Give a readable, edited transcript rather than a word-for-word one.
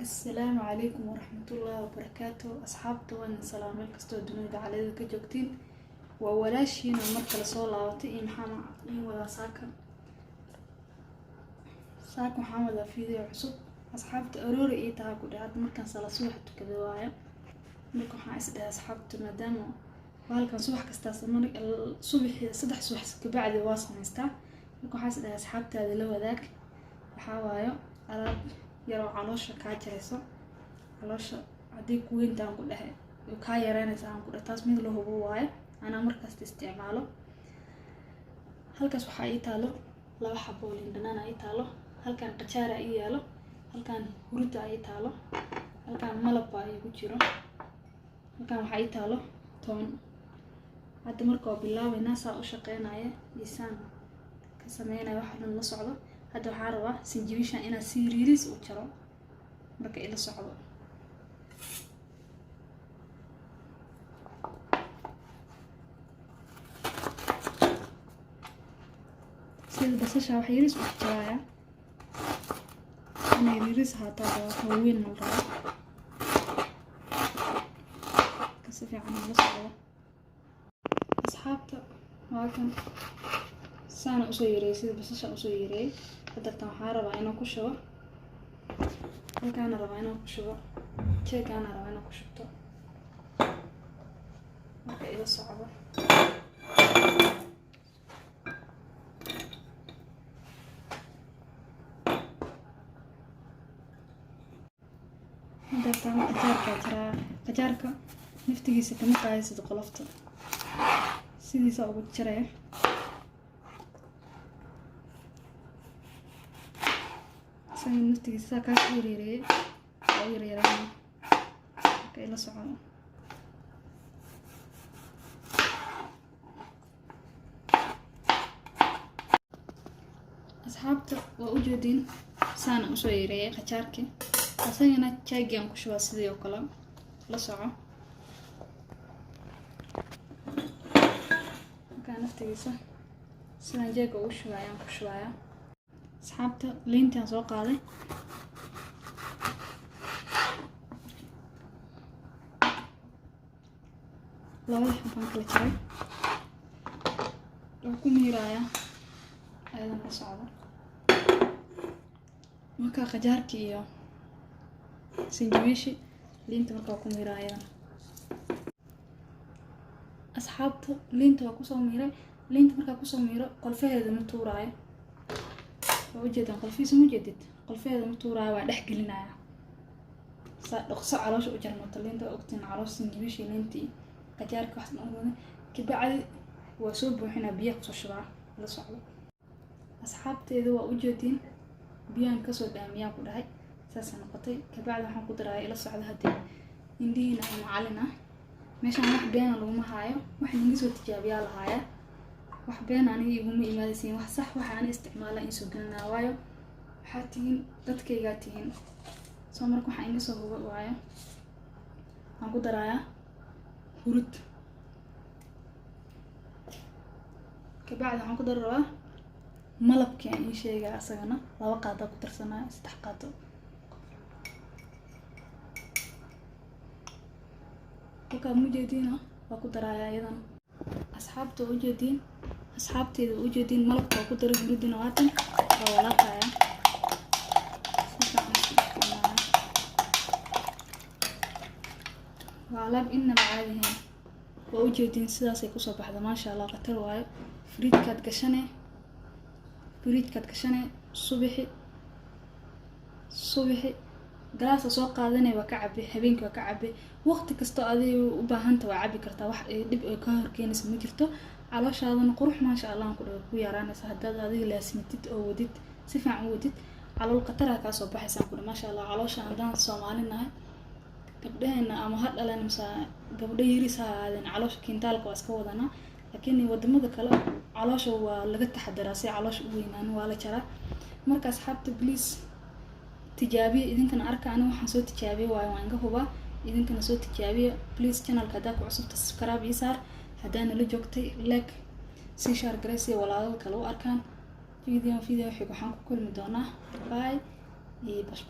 السلام عليكم ورحمة الله وبركاته. أصحابته وأنا سلام الكستو دنيا على ذلك جوكتين وولاشين المركلة صولة وطئي محمد ولا ساكن محمد في عصب أصحابته أروري إيه تاكو ده مركن صلاة صبح كذا وايا مركن حاسس ده أصحابته مدامه وهالكن صبح كستاس الصبح صدح صبح كبعد واصل نستا مركن حاسس ده أصحابته هذا لو ذاك وحاوايا على يرو علوشة كاجريسو علوشة هدي كوينتان ku dhahay ka yareynaysa aan ku taas mid loo hubo waaye ana markaas isticmaalo halkaas waxa ay taalo laba xabo liin dhanaan ay taalo halkan qajaar ay yaalo halkan hurda ay taalo halkan malab ay ku jiro halkan waxa ay taalo toon hadda markoo bilaabay saa u shaqeynaya isaan ka sameeyay waxa la socdo هذا حارة سنجبيشة أنا سيريريس وترى بك إلى صعبة سيد بس إيش راح يريس وترى أنا يريس هذا هوين مرة كسفي عن الصعبة أصحابته ولكن سانا أصيري سيد بس إيش أصيري هذا تنحى ربعنا كشوا وكان ربعنا كشوا شيء كان ربعنا كشوته وكأي صعبة هذا تام قجارك نفتقي ستة مقايسة قلفته سيدي صعبة شريه سامي نفتي ساكاك يريري أو يريري كي لا صعود أصحابته وأوجودين سانا أسويري خشاركي أصينا تشاجي أم كشوا سيدي وكلام لا صعود كان نفتي سانا جاك وشوايا أم كشوايا أصحابته لينتان سو قاday labada xabaan kala jaray oo ku miiraaya aydan la socdo marka qajaarki iyo sinjibishi liinta marka ku miiraaya asxaabta liinta waa ku soo miiray liinta marka ku soo miiro qolfaheeda ma tuuraayo وجدت قلفيس مجدد قلفيه متورا ودخ جلنايا صدق علاش اجر مطلين تا اوقتين علاش سنجبيش لينتي قجارك واحد نقول كبعد وسوب وحنا بيا كسوشبا لا صعب اصحابتيده waa u jeedin biyaan ka soo dhaamiyaa ku dhahay saas noqotay kabacdi waxaan ku daray ila socdo hadii indiina ay macalina meeshan wax been lagu ma haayo wax ninga soo tijaabiyaa lahaaya wax been aniga iguma imaadaysiin wax sax waxa aan isticmaalaa in soo galnaa waayo waxa tiin dadkayga tiin soo marka waxa inga soo hubo waayo aan ku darayaa hurud kabacdi waxaan ku daraa malabka in sheega asagana laba qaado ku darsanaa saddex qaado ka mujeedina waa ku darayaa iyadan asxaabta u jeedin malabka ku daray hurudina waatan waa walaaqaya walaab inna macaadihin waa u jeedin sidaas ay ku soo baxda ma sha Allah qatar waayo fridkaad gashane subaxi galaas soo qaadanay waa ka cabbi habeenkii waa ka cabbi waqti kasto adiga u baahanta waa cabbi kartaa wax dib ay ka horkeenaysa ma jirto calooshaadana qurux ma sha Allah ku yaraanaysa haddaad adiga laasmitid oo wadid si fiican wadid calool qatara ka soo baxaysan ku ma sha Allah caloosha andaan Soomaalinahay gabdhaheena ama had dhalan masa gabdho yiriisa aadan caloosha kiintaalka waa iska wadana laakiin wadamada kale caloosha waa laga taxadaraa si caloosha u weynaan waa la jaraa marka asxaabta please tijaabiye idinkana arka aniga waxaan soo tijaabiye waayo waan ka hubaa idinkana soo tijaabiye please channelka hadaa ku cusub subscribe ii saar hadana la joogtay like si share gareysay walaalo kale u arkaan video wixii waxaan ku kulmi doonaa bye iyo bash